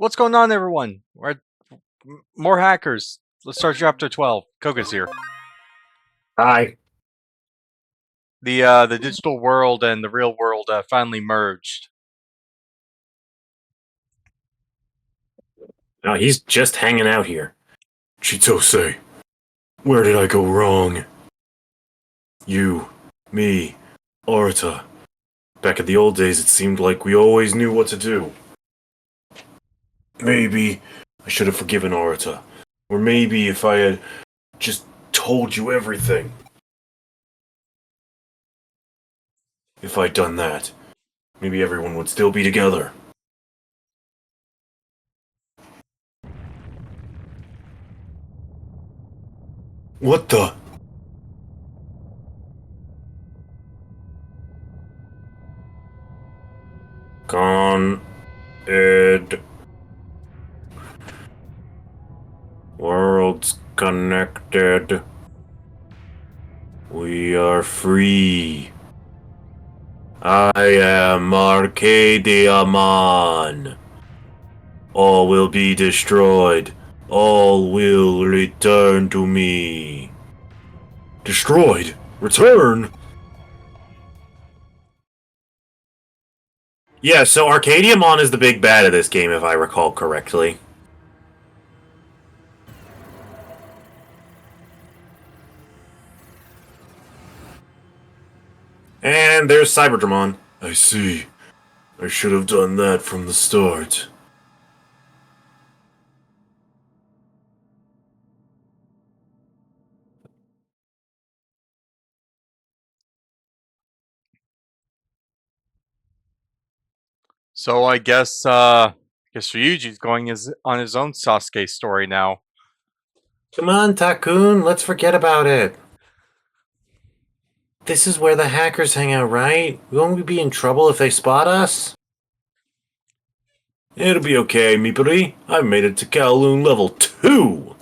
What's going on, everyone? We're at more hackers. Let's start chapter 12. Koga's here. Hi. The digital world and the real world finally merged. No, he's just hanging out here. Chitose, where did I go wrong? You, me, Arata. Back in the old days, it seemed like we always knew what to do. Maybe I should have forgiven Arata. Or maybe if I had just told you everything. If I'd done that, maybe everyone would still be together. What the? Ed. Worlds connected. We are free. I am Arcadiamon. All will be destroyed. All will return to me. Destroyed? Return? Yeah, so Arcadiamon is the big bad of this game, if I recall correctly. And there's Cyberdramon. I see. I should have done that from the start. So I guess Ryuji's going on his own Sasuke story now. Come on, Takun, let's forget about it. This is where the hackers hang out, right? Won't we be in trouble if they spot us? It'll be okay, Mipuri. I've made it to Kowloon level 2!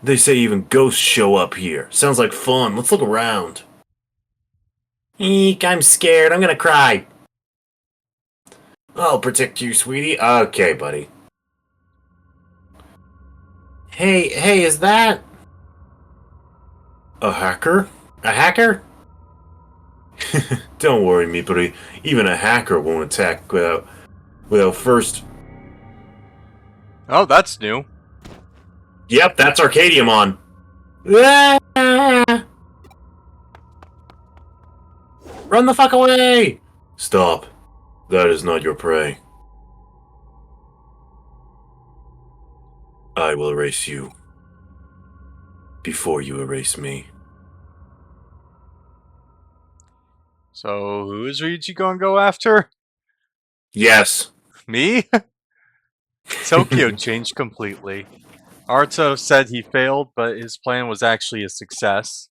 They say even ghosts show up here. Sounds like fun. Let's look around. Eek, I'm scared. I'm gonna cry. I'll protect you, sweetie. Okay, buddy. Hey, is that... a hacker? A hacker? Don't worry, Mipuri. Even a hacker won't attack without first... Oh, that's new. Yep, that's Arcadiamon. Run the fuck away! Stop. That is not your prey. I will erase you. Before you erase me. So who is Ryuji going to go after? Yes. Me? Tokyo changed completely. Arto said he failed, but his plan was actually a success.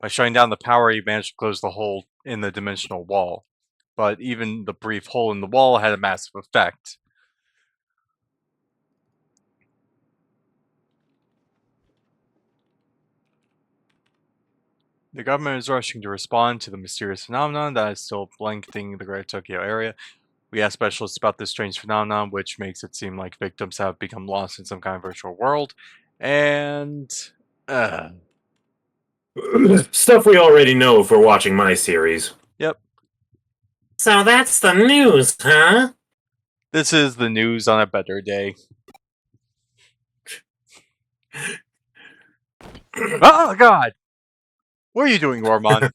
By shutting down the power, he managed to close the hole in the dimensional wall. But even the brief hole in the wall had a massive effect. The government is rushing to respond to the mysterious phenomenon that is still blanketing the Greater Tokyo area. We asked specialists about this strange phenomenon, which makes it seem like victims have become lost in some kind of virtual world. And... stuff we already know if we're watching my series. Yep. So that's the news, huh? This is the news on a better day. Oh, God! What are you doing, Ormon?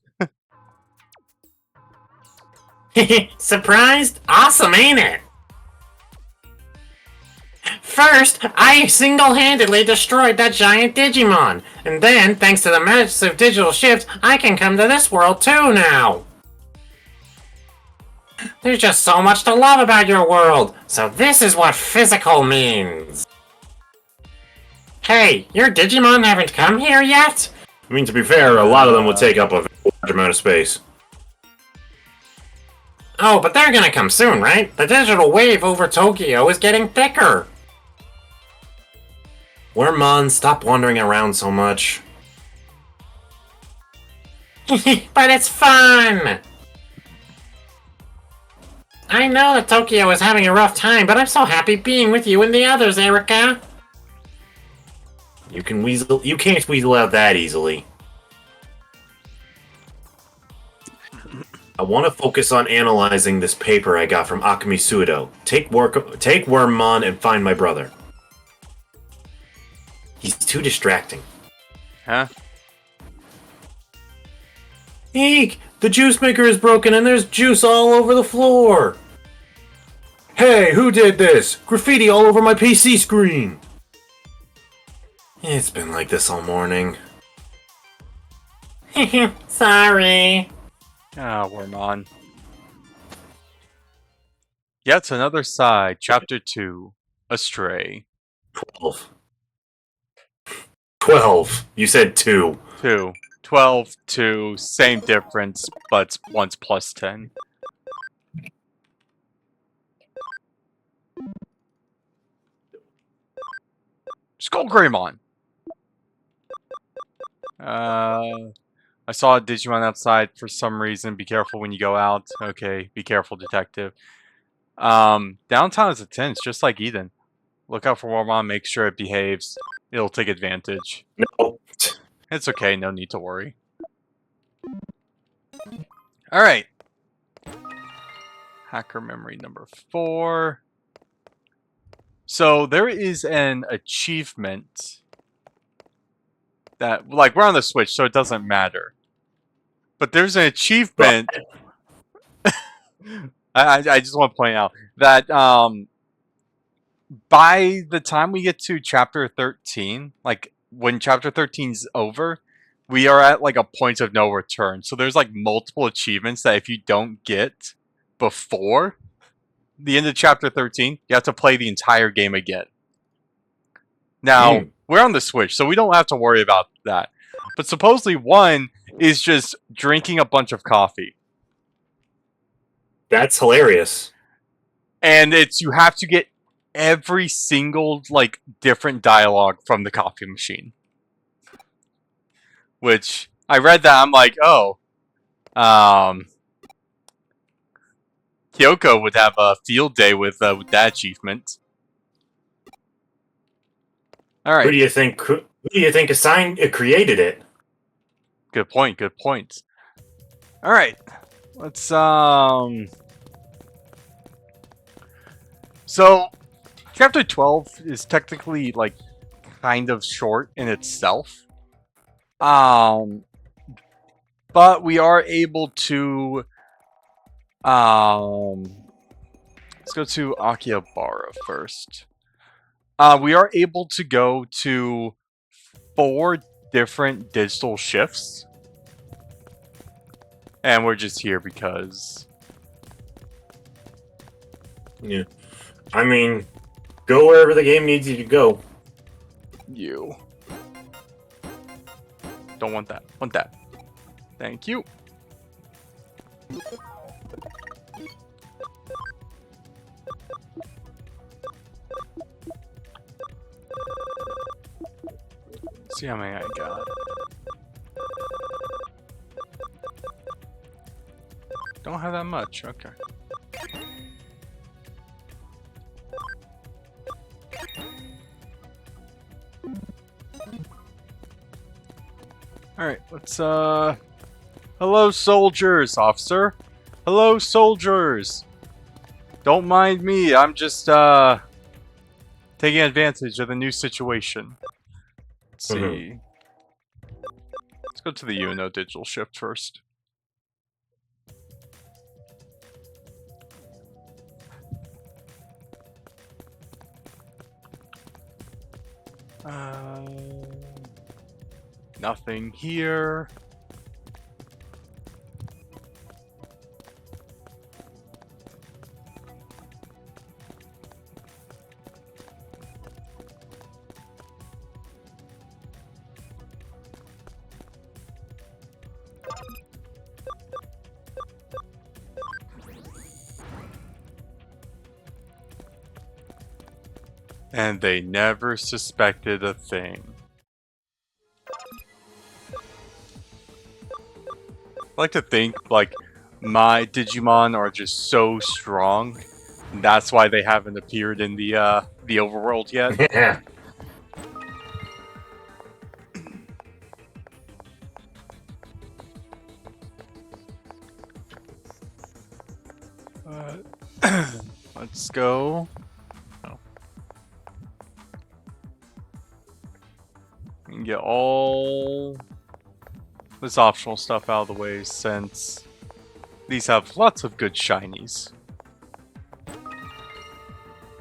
Surprised? Awesome, ain't it? First, I single-handedly destroyed that giant Digimon. And then, thanks to the massive digital shift, I can come to this world too now. There's just so much to love about your world. So this is what physical means. Hey, your Digimon haven't come here yet? I mean, to be fair, a lot of them would take up a large amount of space. Oh, but they're gonna come soon, right? The digital wave over Tokyo is getting thicker. Wormmon, stop wandering around so much. But it's fun! I know that Tokyo is having a rough time, but I'm so happy being with you and the others, Erica. You can't weasel out that easily. I want to focus on analyzing this paper I got from Akemi Sudo. Take Wormmon and find my brother. He's too distracting. Huh? Eek! The juice maker is broken and there's juice all over the floor! Hey, who did this? Graffiti all over my PC screen! It's been like this all morning. Sorry. Ah, Wormmon. Yet another side. Chapter 2. Astray. 12. 12. You said 2. 2. 12, 2, same difference, but one's plus 10. Skullgreymon! I saw a Digimon outside for some reason. Be careful when you go out. Okay, be careful, detective. Downtown is a 10. It's just like Eden. Look out for Wormmon, make sure it behaves. It'll take advantage. No. It's okay, no need to worry. Alright. Hacker memory number 4. So there is an achievement that, like, we're on the Switch, so it doesn't matter. But there's an achievement. I just want to point out that by the time we get to chapter 13, like when chapter 13's over, we are at like a point of no return. So there's like multiple achievements that if you don't get before the end of chapter 13, you have to play the entire game again. Now, we're on the Switch, so we don't have to worry about that. But supposedly one is just drinking a bunch of coffee. That's hilarious. And it's you have to get every single like different dialogue from the coffee machine. Which I read that I'm like, oh, Kyoko would have a field day with that achievement. All right. Who do you think created it? Good point. Good point. All right. Let's So, chapter 12 is technically like kind of short in itself. But we are able to let's go to Akihabara first. We are able to go to 4 different digital shifts. And we're just here because... Yeah. I mean, go wherever the game needs you to go. You. Don't want that. Want that. Thank you. See how many I got. Don't have that much. Okay. Alright, let's, hello, soldiers, officer. Hello, soldiers. Don't mind me, I'm just, taking advantage of the new situation. Let's see. Let's go to the UNO digital shift first. Nothing here. And they never suspected a thing. I like to think, like, my Digimon are just so strong. That's why they haven't appeared in the overworld yet. Yeah. Let's go. Oh. We can get all this optional stuff out of the way since these have lots of good shinies.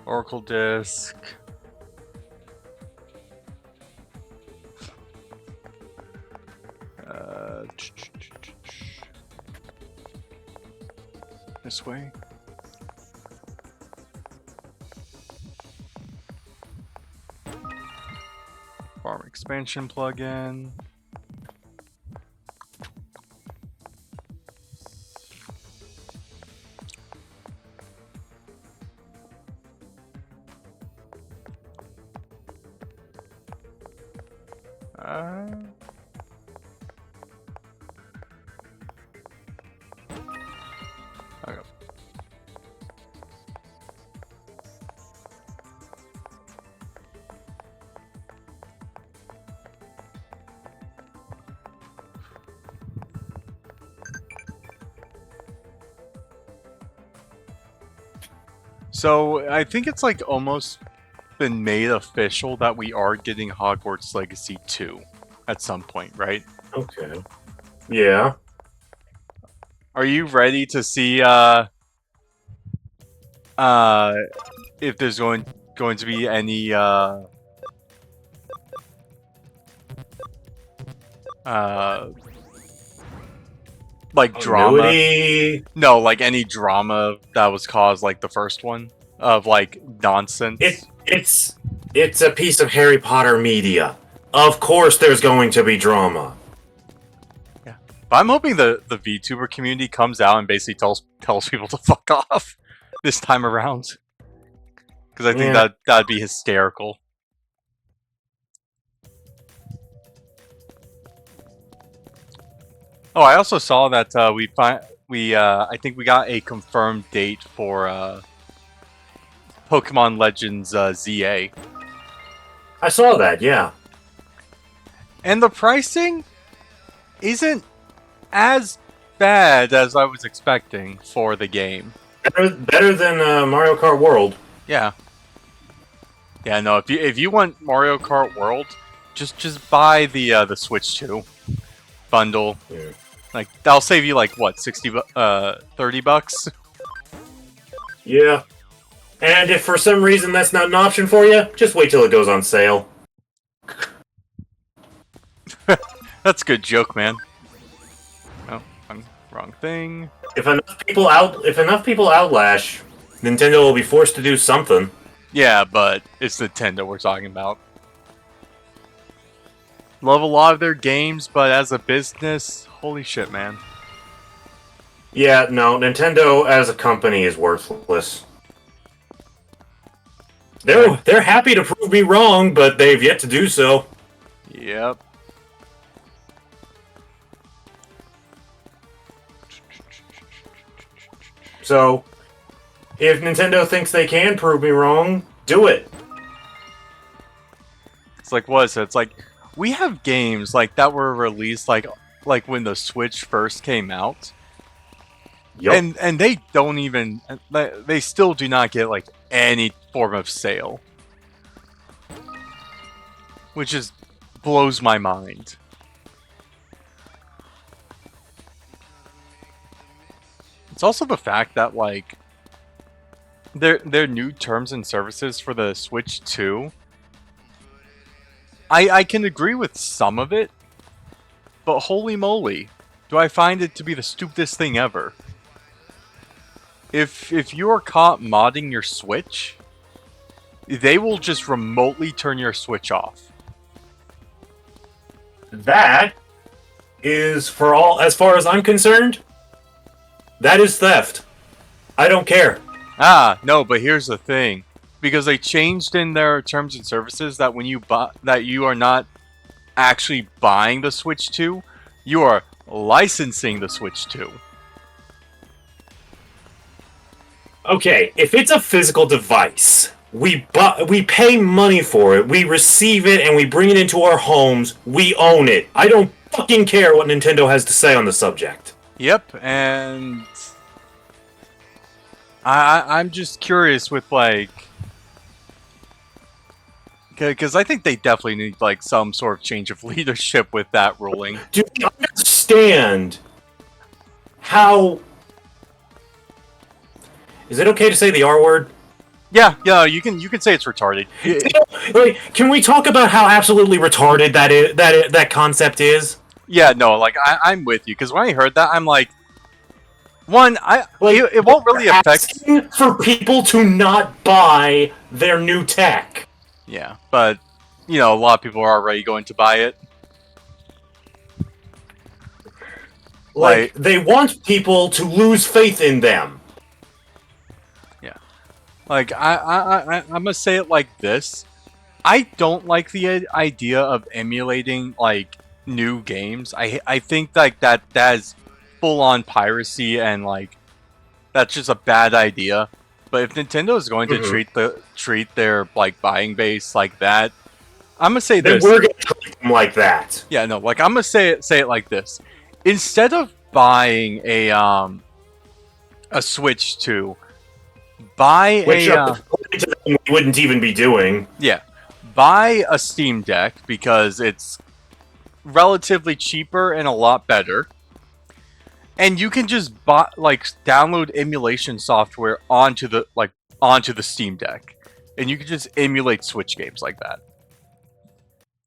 Oracle Disc. This way. Farm expansion plugin. Okay. So I think it's like almost been made official that we are getting Hogwarts Legacy 2 at some point, right? Okay. Yeah. Are you ready to see if there's going to be any like drama? Continuity. No, like any drama that was caused like the first one of like nonsense. It's a piece of Harry Potter media. Of course there's going to be drama. But I'm hoping the VTuber community comes out and basically tells people to fuck off this time around. Because I think that'd be hysterical. Oh, I also saw that I think we got a confirmed date for Pokemon Legends ZA. I saw that, yeah. And the pricing isn't as bad as I was expecting for the game. Better than Mario Kart World. Yeah. Yeah, no, if you want Mario Kart World, just buy the Switch 2 bundle. Yeah. Like that'll save you like what, 30 bucks? Yeah. And if for some reason that's not an option for you, just wait till it goes on sale. That's a good joke, man. Oh, wrong thing. If enough people outlash, Nintendo will be forced to do something. Yeah, but it's Nintendo we're talking about. Love a lot of their games, but as a business, holy shit, man. Yeah, no, Nintendo as a company is worthless. They're happy to prove me wrong, but they've yet to do so. Yep. So, if Nintendo thinks they can prove me wrong, do it. It's like, what is it? It's like, we have games like that were released like when the Switch first came out. Yep. And they don't even, they still do not get like any form of sale. Which just blows my mind. It's also the fact that like their new terms and services for the Switch 2. I can agree with some of it, but holy moly, do I find it to be the stupidest thing ever. If you are caught modding your Switch, they will just remotely turn your Switch off. That is, as far as I'm concerned, that is theft. I don't care. Ah, no, but here's the thing. Because they changed in their terms and services that when you that you are not actually buying the Switch 2, you are licensing the Switch 2. Okay, if it's a physical device, we pay money for it, we receive it, and we bring it into our homes, we own it. I don't fucking care what Nintendo has to say on the subject. Yep, and I'm just curious with like, because I think they definitely need like some sort of change of leadership with that ruling. Do you understand how? Is it okay to say the R word? Yeah, you can say it's retarded. Like, can we talk about how absolutely retarded that concept is? Yeah, no, like I'm with you because when I heard that, I'm like, one, it won't really affect. Asking for people to not buy their new tech. Yeah, but you know, a lot of people are already going to buy it. Like they want people to lose faith in them. Yeah, like I'm gonna say it like this: I don't like the idea of emulating like new games. I think like that is full on piracy and like that's just a bad idea. But if Nintendo is going to treat their like buying base like that, I'm gonna say then this. We're gonna treat them like that. Yeah, no, like I'm gonna say it like this. Instead of buying a Switch 2, buy Which we wouldn't even be doing. Yeah, buy a Steam Deck because it's relatively cheaper and a lot better. And you can just download emulation software onto the Steam Deck, and you can just emulate Switch games like that.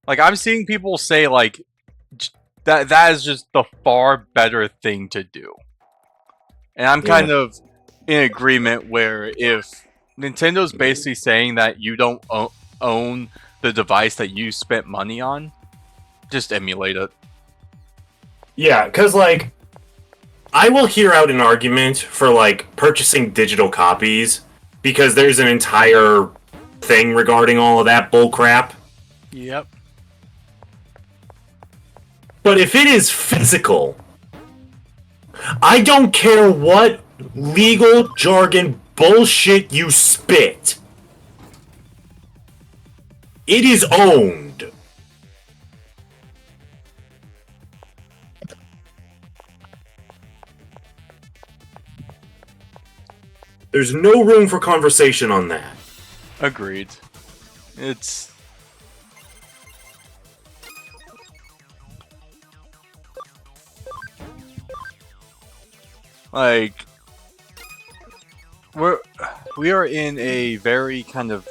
Like I'm seeing people say like that is just the far better thing to do. And I'm kind of in agreement where if Nintendo's basically saying that you don't own the device that you spent money on, just emulate it. Yeah, because like I will hear out an argument for like purchasing digital copies because there's an entire thing regarding all of that bullcrap. Yep. But if it is physical, I don't care what legal jargon bullshit you spit. It is owned. There's no room for conversation on that. Agreed. It's... like... we are in a very kind of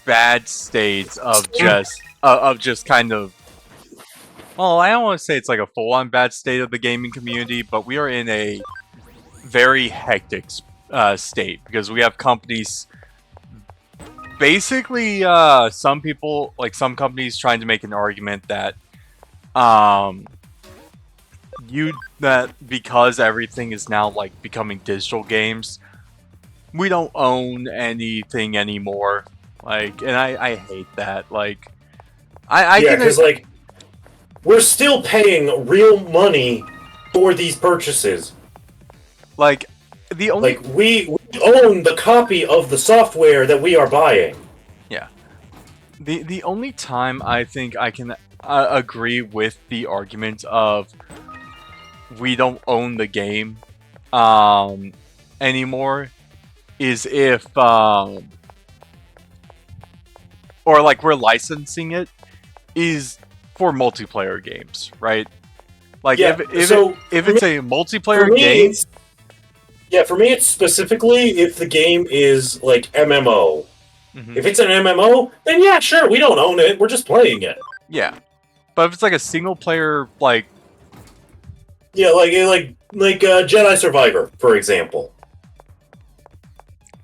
bad state of just kind of... well, I don't want to say it's like a full-on bad state of the gaming community, but we are in a very hectic state because we have companies basically some companies trying to make an argument that because everything is now like becoming digital games, we don't own anything anymore, like, and I hate that. Like because like we're still paying real money for these purchases. Like, the only... like, we own the copy of the software that we are buying. Yeah. The only time I think I can agree with the argument of we don't own the game anymore is if or like we're licensing it is for multiplayer games, right? Like, yeah, if it's a multiplayer game... yeah, for me it's specifically if the game is like MMO. Mm-hmm. If it's an MMO, then yeah, sure, we don't own it, we're just playing it. Yeah. But if it's like a single player, like... yeah, like Jedi Survivor, for example.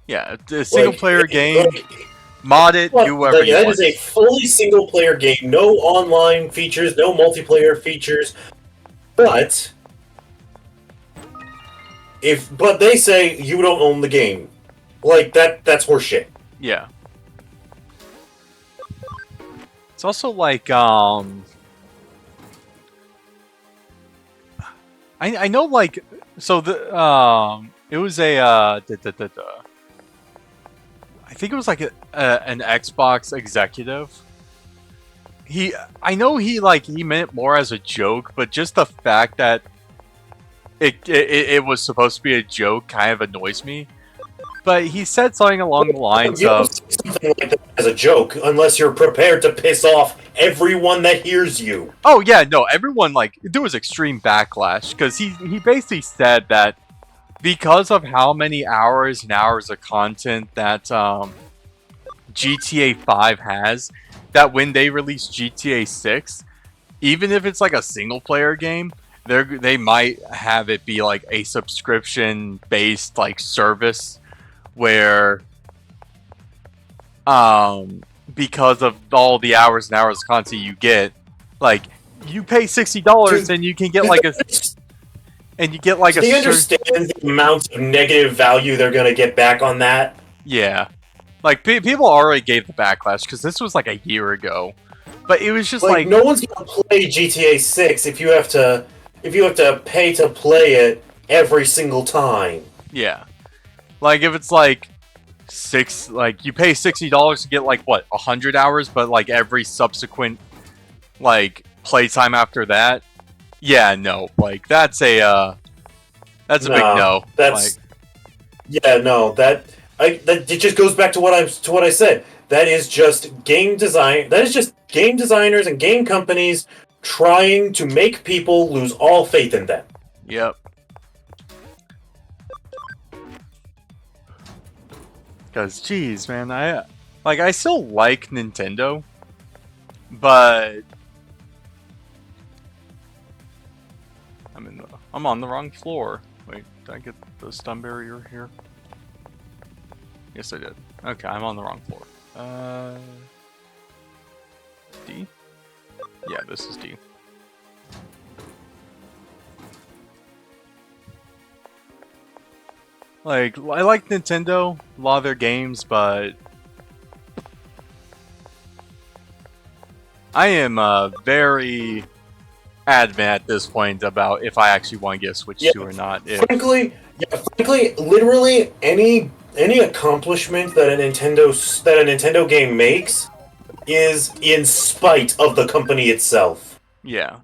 Yeah, a single player game, mod it, do whatever you want. That is a fully single player game, no online features, no multiplayer features, but... but they say you don't own the game. Like, that's horseshit. Yeah. It's also like, I know, like, so the, It was a I think it was like an Xbox executive. I know he meant it more as a joke, but just the fact that it was supposed to be a joke kind of annoys me. But he said something along the lines You don't of, say something like that as a joke unless you're prepared to piss off everyone that hears you. "Oh yeah, no, everyone there was extreme backlash because he basically said that because of how many hours and hours of content that GTA 5 has, that when they release GTA 6, even if it's like a single player game, they might have it be like a subscription based like service where because of all the hours and hours of content you get, like you pay $60 and you can get like a Do you understand the amount of negative value they're gonna get back on that? Yeah, like people already gave the backlash because this was like a year ago, but it was just like no one's gonna play GTA 6 if you have to pay to play it every single time. yeah, like if it's like you pay $60 to get like what 100 hours, but like every subsequent like playtime after that, yeah, no, like that's a big no. That's that it just goes back to what I said. That is just game design. That is just game designers and game companies trying to make people lose all faith in them. Yep. Because, geez, man, I still like Nintendo, but I'm on the wrong floor. Wait, did I get the stun barrier here? Yes, I did. Okay, I'm on the wrong floor. D? Yeah, this is D. Like, I like Nintendo, a lot of their games, but I am very adamant at this point about if I actually want to get a Switch 2 or not. Frankly, literally any accomplishment that a Nintendo game makes is in spite of the company itself. Yeah.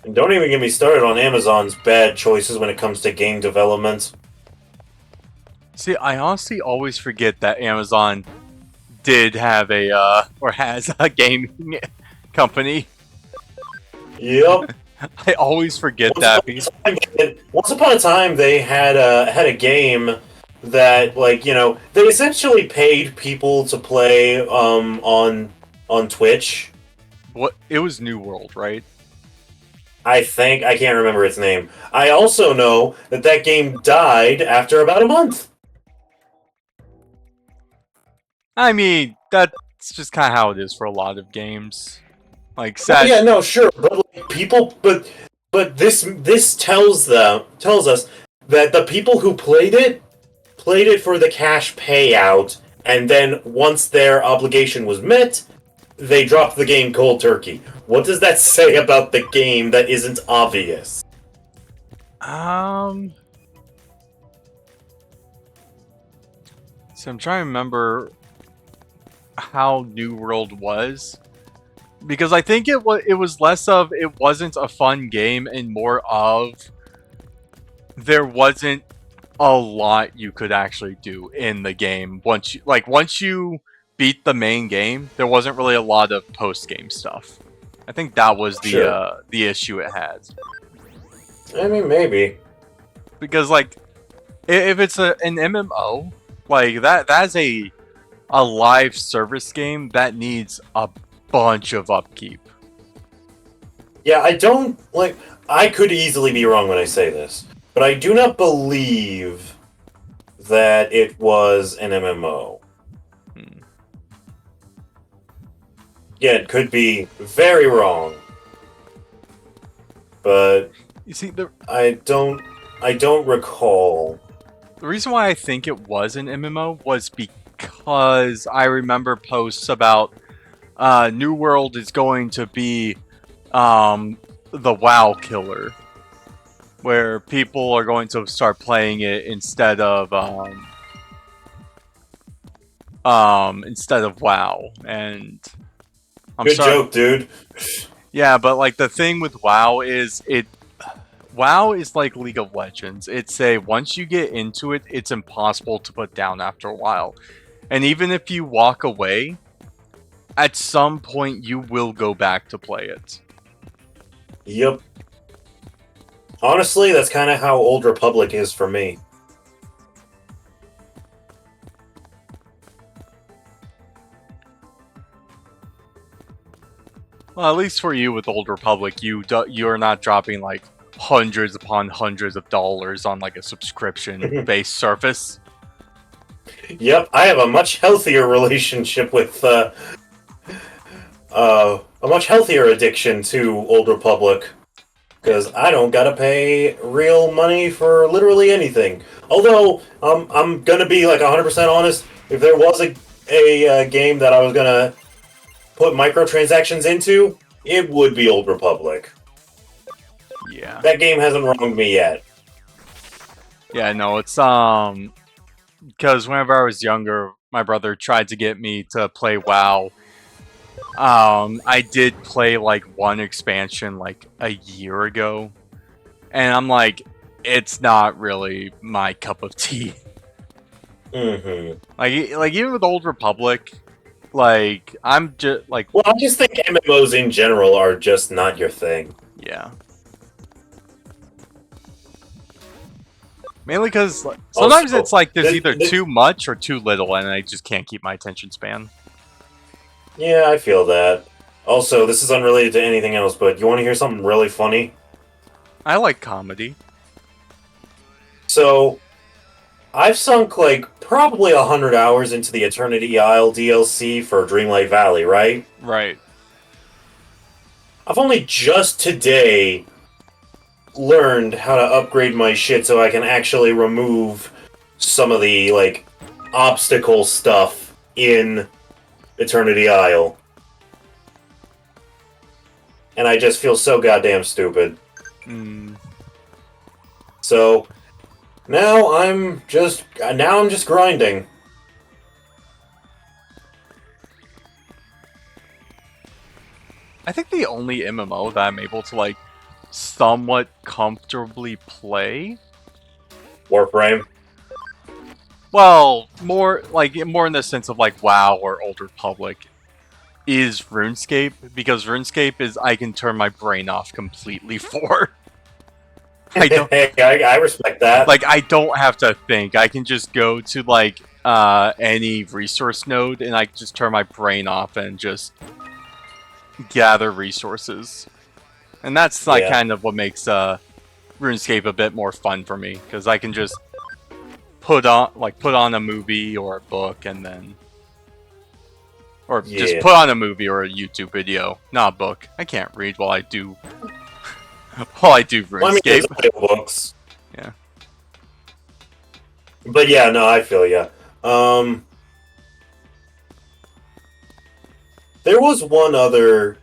And don't even get me started on Amazon's bad choices when it comes to game development. See, I honestly always forget that Amazon did have or has a gaming company. Yep. I always forget that. Once upon a time, they had a game that, they essentially paid people to play on Twitch. What? It was New World, right? I can't remember its name. I also know that game died after about a month. I mean, that's just kind of how it is for a lot of games. Like, sad. Yeah, no, sure, but but this tells us that the people who played it for the cash payout, and then once their obligation was met, they dropped the game cold turkey. What does that say about the game that isn't obvious? So I'm trying to remember how New World was, because I think it was less of it wasn't a fun game and more of there wasn't a lot you could actually do in the game once you beat the main game. There wasn't really a lot of post game stuff. I think that was the issue it had. I mean, maybe because like if it's an MMO, like that's a live service game that needs a bunch of upkeep. Yeah, I could easily be wrong when I say this, but I do not believe that it was an MMO. Yeah, it could be very wrong. but You see, I don't recall. the reason why I think it was an MMO was because I remember posts about New World is going to be the WoW killer, where people are going to start playing it instead of WoW. And I'm Good sorry. joke, dude. Yeah, but like the thing with WoW is WoW is like League of Legends. It's once you get into it, it's impossible to put down after a while. And even if you walk away, at some point you will go back to play it. Yep. Honestly, that's kind of how Old Republic is for me. Well, at least for you with Old Republic, you're not dropping like hundreds upon hundreds of dollars on like a subscription-based service. Yep, I have a much healthier relationship with a much healthier addiction to Old Republic. Because I don't gotta pay real money for literally anything. Although, I'm gonna be like 100% honest, if there was a game that I was gonna put microtransactions into, it would be Old Republic. Yeah. That game hasn't wronged me yet. Yeah, no, it's because whenever I was younger, my brother tried to get me to play WoW. I did play like one expansion like a year ago, and I'm like, it's not really my cup of tea. Mm-hmm. Like even with Old Republic, like I'm just like, Well, I just think MMOs in general are just not your thing. yeah. Mainly because sometimes Also, it's like there's the- either the- too much or too little, and I just can't keep my attention span. Yeah, I feel that. Also, this is unrelated to anything else, but you want to hear something really funny? I like comedy. So, I've sunk like probably 100 hours into the Eternity Isle DLC for Dreamlight Valley, right? Right. I've only just today learned how to upgrade my shit so I can actually remove some of the like obstacle stuff in Eternity Isle. And I just feel so goddamn stupid. Mm. So now I'm just grinding. I think the only MMO that I'm able to like somewhat comfortably play, Warframe. well, more in the sense of like WoW or Old Republic, is RuneScape, because RuneScape is I can turn my brain off completely for. I don't I respect that. like I don't have to think. I can just go to like any resource node and I just turn my brain off and just gather resources. And that's like Yeah. kind of what makes RuneScape a bit more fun for me, because I can just put on a movie or a book and then just Yeah. put on a movie or a YouTube video, not a book. I can't read while I do Well, I mean, RuneScape. there's audiobooks. Yeah. But yeah, no, I feel ya. There was one other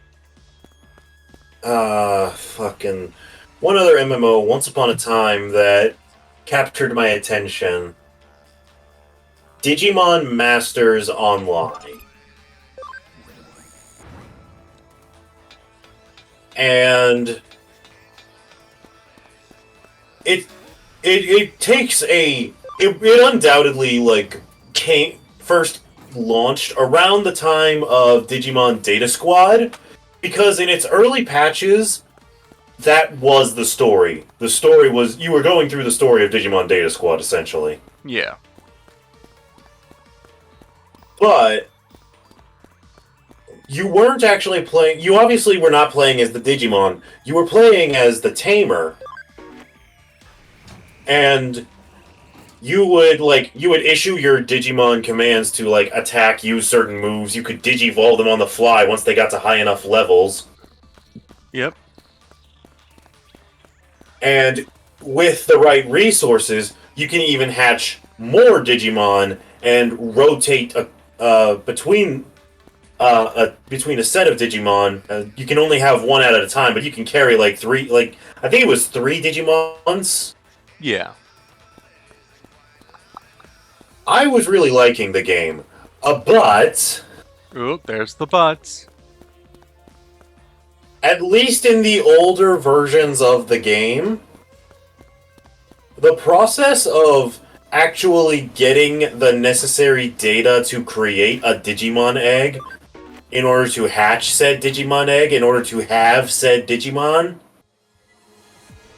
one other MMO once upon a time that captured my attention. Digimon Masters Online. And it takes it undoubtedly like first launched around the time of Digimon Data Squad, because in its early patches that was the story. The story was you were going through the story of Digimon Data Squad essentially. Yeah. But you weren't actually playing. You obviously were not playing as the Digimon. You were playing as the Tamer. And you would issue your Digimon commands to like attack, use certain moves. You could digivolve them on the fly once they got to high enough levels. Yep. And with the right resources, you can even hatch more Digimon and rotate between a set of Digimon. You can only have one at a time, but you can carry like three. Like I think it was 3 Digimons. Yeah. I was really liking the game, but Ooh, there's the butts. at least in the older versions of the game, the process of actually getting the necessary data to create a Digimon egg in order to hatch said Digimon egg, in order to have said Digimon,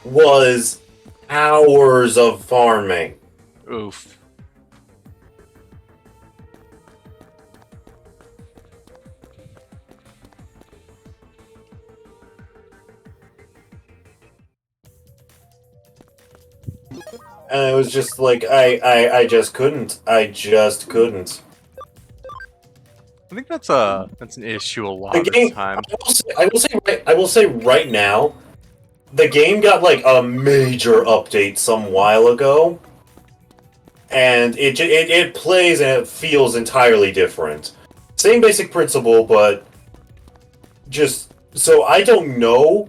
was hours of farming. Oof. And it was just like, I just couldn't. I just couldn't. I think that's an issue a lot The of the game, time. I will say right now, the game got like a major update some while ago, and it plays and it feels entirely different. Same basic principle, but just so I don't know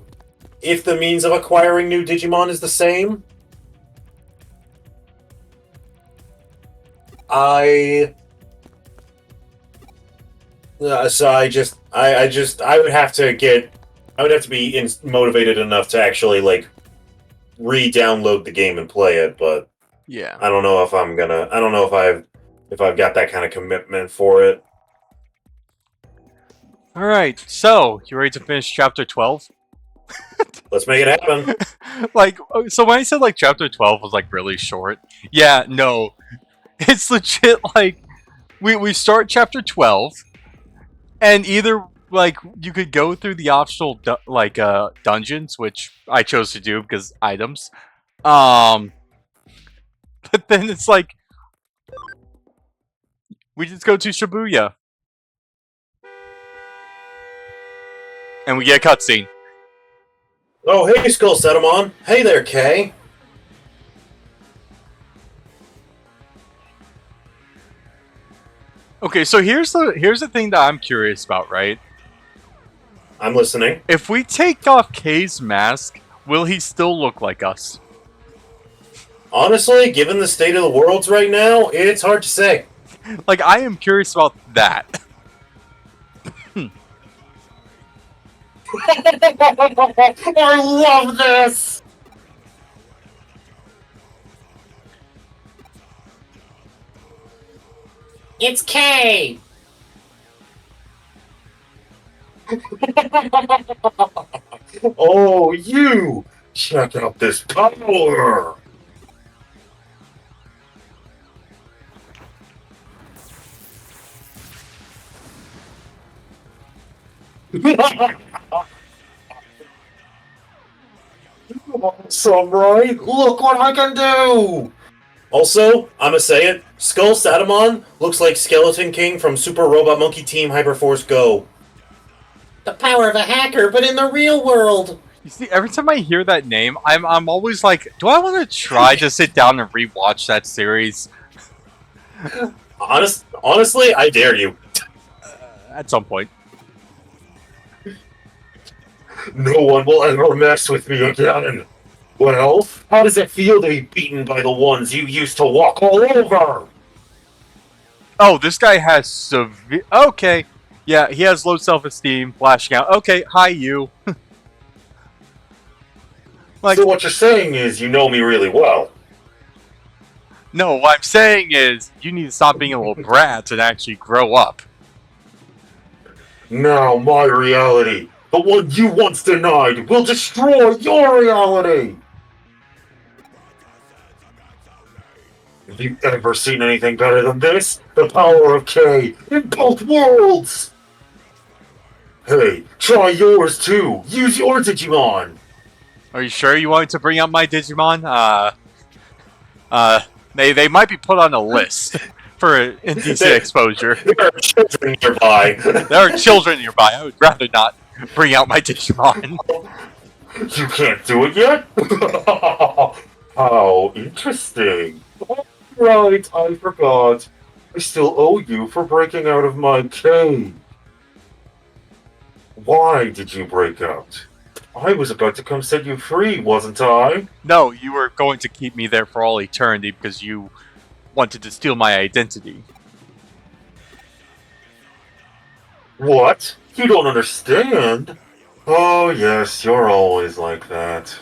if the means of acquiring new Digimon is the same. I would have to be motivated enough to actually like re-download the game and play it, but Yeah. I don't know if I've got that kind of commitment for it. All right. So, you ready to finish chapter 12? Let's make it happen. Like, so when I said like chapter 12 was like really short, yeah, no, it's legit. Like, we start chapter 12, and either like you could go through the optional dungeons, which I chose to do because items, but then it's like we just go to Shibuya, and we get a cutscene. Oh, hey, Skull Setamon. Hey there, Kay. Okay, so here's the thing that I'm curious about, right? I'm listening. If we take off Kay's mask, will he still look like us? Honestly, given the state of the worlds right now, it's hard to say. Like, I am curious about that. I love this! It's Kay! Oh, you! Check out this power! Awesome, right? Look what I can do! Also, I'ma say it, Skull Satamon looks like Skeleton King from Super Robot Monkey Team Hyperforce Go. The power of a hacker, but in the real world! You see, every time I hear that name, I'm always like, do I want to try to sit down and rewatch that series? Honestly, I dare you. At some point. No one will ever mess with me again. Well, how does it feel to be beaten by the ones you used to walk all over? Oh, this guy has severe... Okay. Yeah, he has low self-esteem, flashing out. Okay, hi, you. Like, So what you're saying is you know me really well. no, what I'm saying is, you need to stop being a little brat and actually grow up. Now my reality, the one you once denied, will destroy your reality! Have you ever seen anything better than this? The power of K in both worlds! Hey, try yours too! Use your Digimon! Are you sure you wanted to bring up my Digimon? They might be put on a list for indecent exposure. There are children nearby! There are children nearby. I would rather not bring out my Digimon. You can't do it yet? How interesting. Right, I forgot. I still owe you for breaking out of my cage. Why did you break out? I was about to come set you free, wasn't I? No, you were going to keep me there for all eternity because you wanted to steal my identity. What? You don't understand? Oh, yes, you're always like that.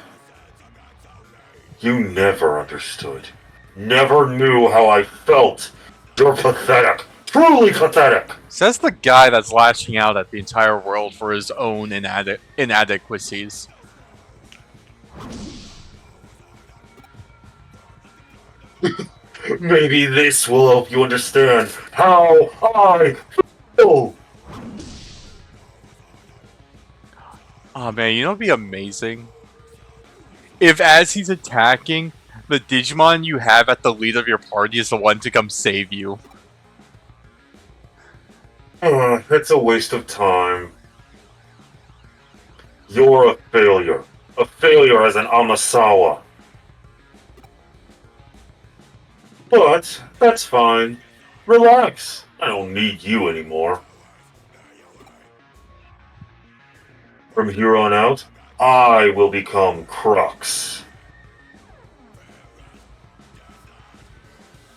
You never understood. Never knew how I felt. You're pathetic. Truly pathetic. Says the guy that's lashing out at the entire world for his own inadequacies. Maybe this will help you understand how I feel. Oh man, you know what'd be amazing? If as he's attacking, the Digimon you have at the lead of your party is the one to come save you. It's a waste of time. You're a failure. A failure as an Amasawa. But, that's fine. Relax. I don't need you anymore. From here on out, I will become Crux.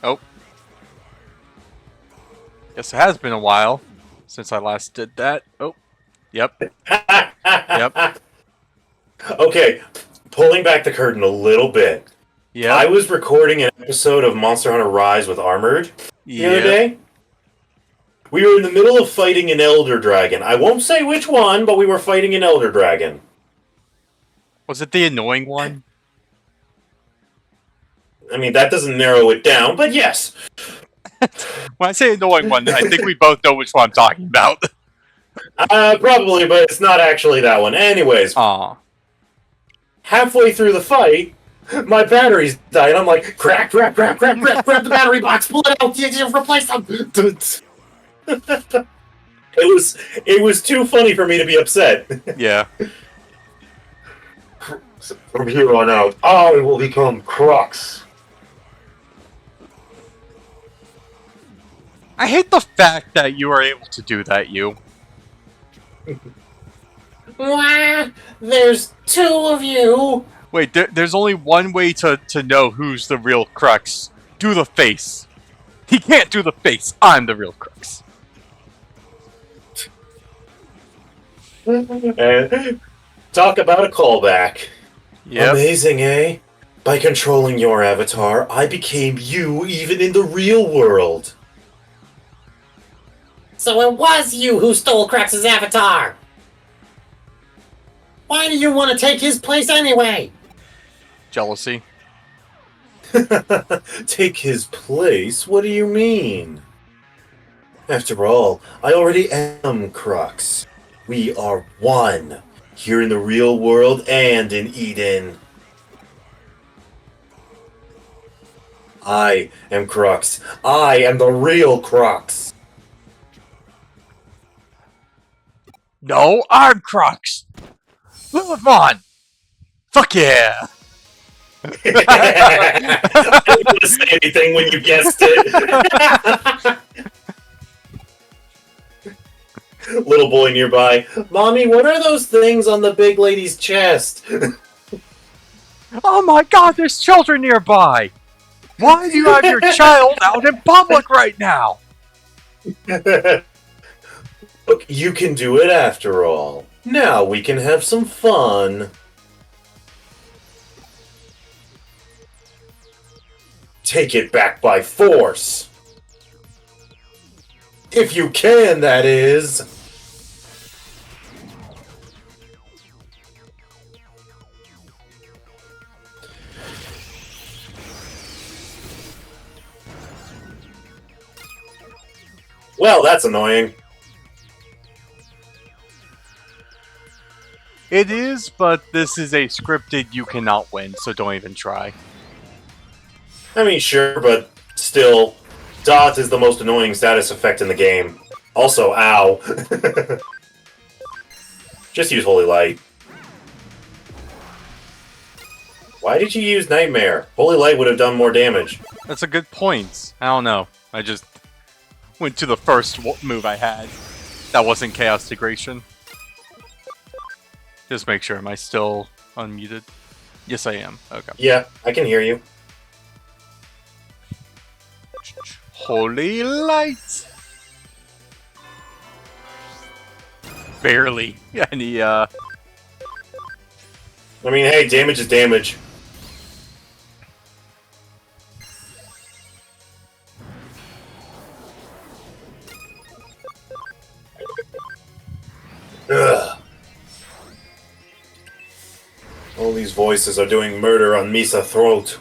Oh. Guess it has been a while since I last did that. Oh. Yep. Yep. Okay, pulling back the curtain a little bit. Yep. I was recording an episode of Monster Hunter Rise with Armored the other day. We were in the middle of fighting an Elder Dragon. I won't say which one, but we were fighting an Elder Dragon. Was it the annoying one? I mean, that doesn't narrow it down, but yes. When I say annoying one, I think we both know which one I'm talking about. Probably, but it's not actually that one. Anyways, Aw. halfway through the fight, my batteries died. I'm like, crack the battery box, pull it out, replace them. It was too funny for me to be upset. Yeah. From here on out, I will become Crux. I hate the fact that you are able to do that, you. What? There's two of you. Wait, there's only one way to know who's the real Crux. Do the face. He can't do the face. I'm the real Crux. And talk about a callback. Yep. Amazing, eh? By controlling your avatar, I became you even in the real world. So it was you who stole Crux's avatar. Why do you want to take his place anyway? Jealousy. Take his place? What do you mean? After all, I already am Crux. We are one, here in the real world and in Eden. I am Crux. I am the real Crux. No, I'm Crux. Move on. Fuck yeah. I didn't want to say anything when you guessed it. Little boy nearby. Mommy, what are those things on the big lady's chest? Oh my god, there's children nearby. Why do you have your child out in public right now? Look, you can do it after all. Now we can have some fun. Take it back by force. If you can, that is. Well, that's annoying. It is, but this is a scripted you cannot win, so don't even try. I mean, sure, but still, Dot is the most annoying status effect in the game. Also, ow. Just use Holy Light. Why did you use Nightmare? Holy Light would have done more damage. That's a good point. I don't know. I just went to the first move I had. That wasn't Chaos Degradation. Just make sure. Am I still unmuted? Yes, I am. Okay. Yeah, I can hear you. Holy Light! Barely any, I mean, hey, damage is damage. Ugh. All these voices are doing murder on Misa throat.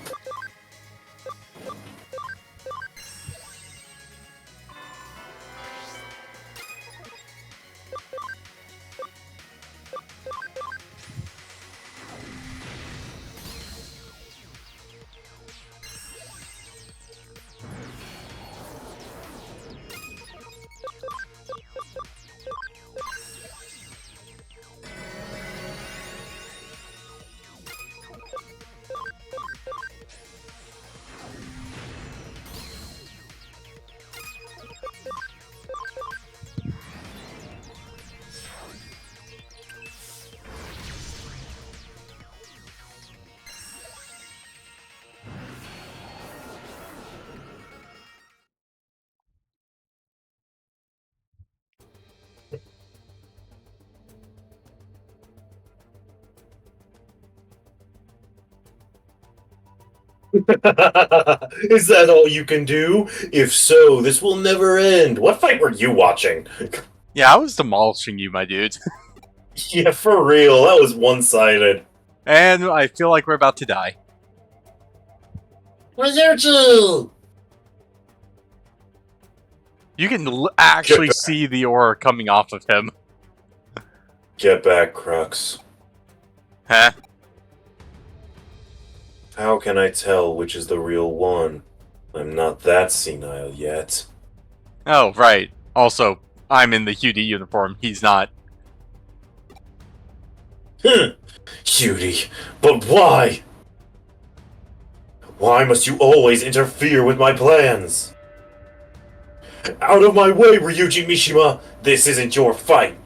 Is that all you can do? If so, this will never end. What fight were you watching? Yeah, I was demolishing you, my dude. Yeah, for real. That was one-sided. And I feel like we're about to die. Ryuji! You can actually back. see the aura coming off of him. Get back, Crux. Huh? How can I tell which is the real one? I'm not that senile yet. Oh, right. Also, I'm in the QD uniform. He's not. Cutie, but why? Why must you always interfere with my plans? Out of my way, Ryuji Mishima! This isn't your fight!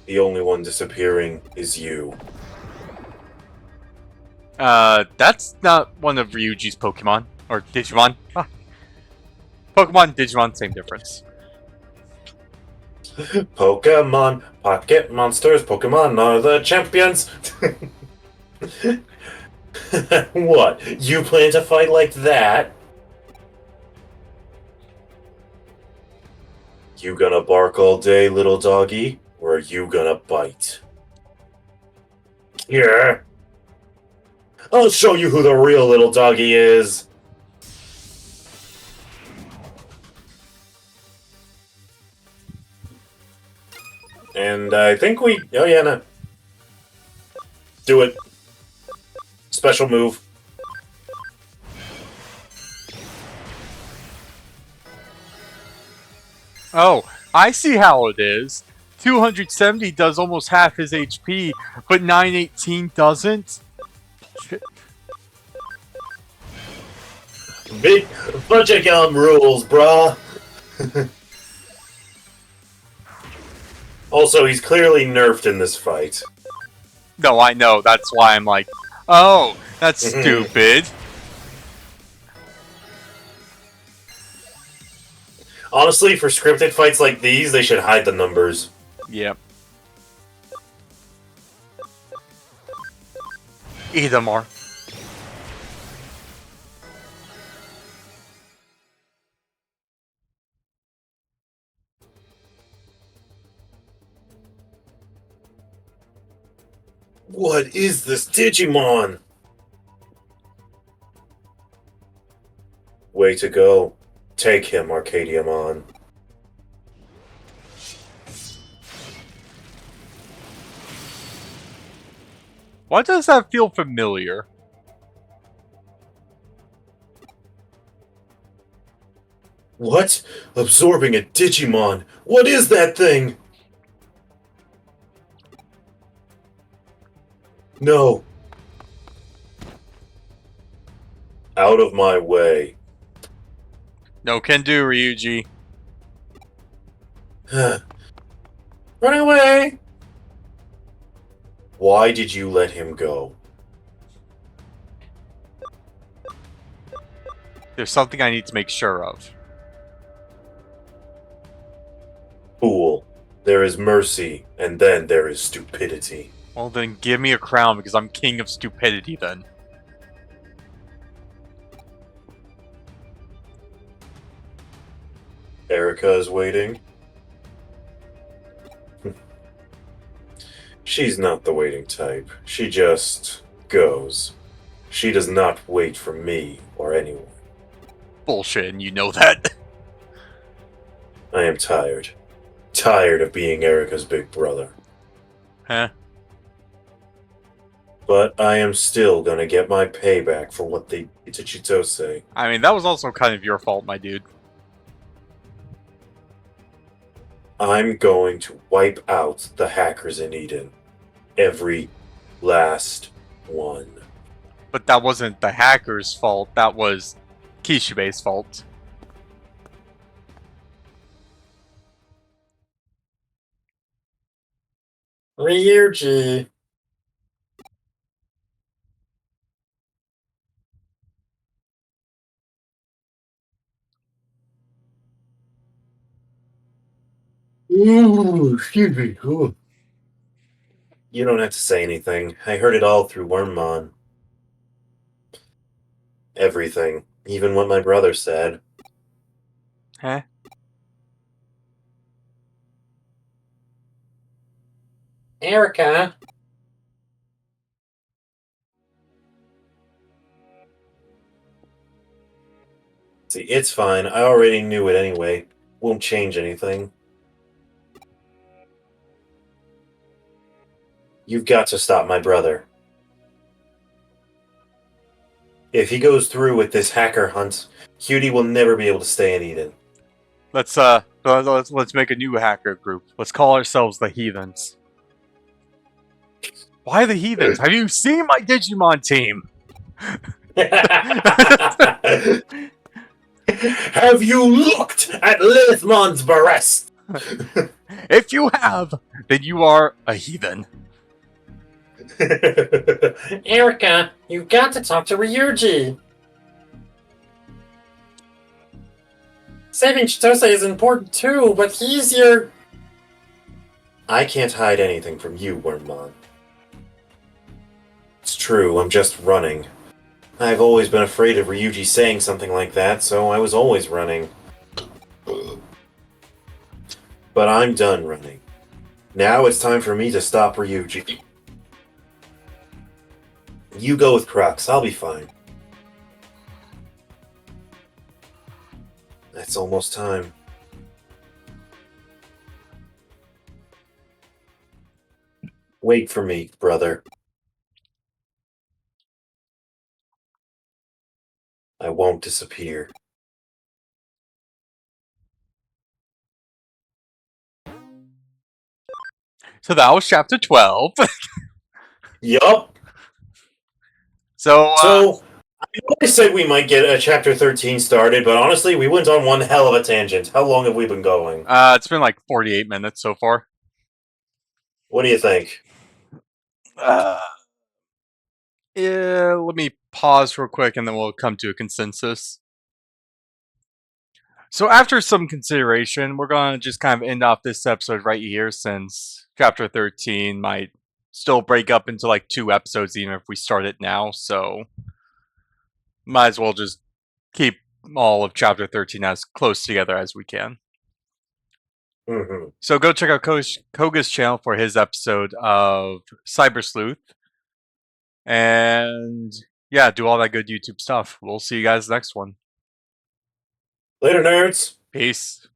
The only one disappearing is you. That's not one of Ryuji's Pokemon. Or Digimon. Ah. Pokemon, Digimon, same difference. Pokemon, pocket monsters, Pokemon are the champions! What? You plan to fight like that? You gonna bark all day, little doggy? Or are you gonna bite? Here! I'll show you who the real little doggy is! And I think we... Oh yeah, no. Do it. Special move. Oh, I see how it is. 270 does almost half his HP, but 918 doesn't? Shit. Big bunch of gum rules, brah. Also, he's clearly nerfed in this fight. No, I know. That's why I'm like, oh, that's stupid. Honestly, for scripted fights like these, they should hide the numbers. Yep. Eat them more. What is this Digimon? Way to go. Take him, Arcadiamon. Why does that feel familiar? What? Absorbing a Digimon? What is that thing? No! Out of my way. No can do, Ryuji. Run away! Why did you let him go? There's something I need to make sure of. Fool. There is mercy, and then there is stupidity. Well, then give me a crown because I'm king of stupidity then. Erica is waiting. She's not the waiting type. She just goes. She does not wait for me or anyone. Bullshit, and you know that. I am tired. Tired of being Erica's big brother. Huh? But I am still gonna get my payback for what they did to Chitose. I mean, that was also kind of your fault, my dude. I'm going to wipe out the hackers in Eden. Every last one. But that wasn't the hacker's fault, that was Kishibe's fault. Ryuji. Ooh, excuse me. Ooh. You don't have to say anything. I heard it all through Wormmon. Everything. Even what my brother said. Huh? Erica. See, it's fine. I already knew it anyway. Won't change anything. You've got to stop my brother. If he goes through with this hacker hunt, Cutie will never be able to stay in Eden. Let's make a new hacker group. Let's call ourselves the Heathens. Why the Heathens? Have you seen my Digimon team? Have you looked at Lithmon's breast? If you have, then you are a heathen. Erica, you've got to talk to Ryuji. Saving Chitose is important too, but he's your... I can't hide anything from you, Wormmon. It's true, I'm just running. I've always been afraid of Ryuji saying something like that, so I was always running. But I'm done running. Now it's time for me to stop Ryuji. You go with Crux, I'll be fine. It's almost time. Wait for me, brother. I won't disappear. So that was chapter 12. Yup. So, I always said we might get a chapter 13 started, but honestly, we went on one hell of a tangent. How long have we been going? it's been like 48 minutes so far. What do you think? Yeah, let me pause real quick and then we'll come to a consensus. So after some consideration, we're going to just kind of end off this episode right here since chapter 13 might still break up into like 2 episodes even if we start it now. So might as well just keep all of chapter 13 as close together as we can. Mm-hmm. So go check out Koga's channel for his episode of Cyber Sleuth. And yeah, do all that good YouTube stuff. We'll see you guys next one. Later, nerds! Peace.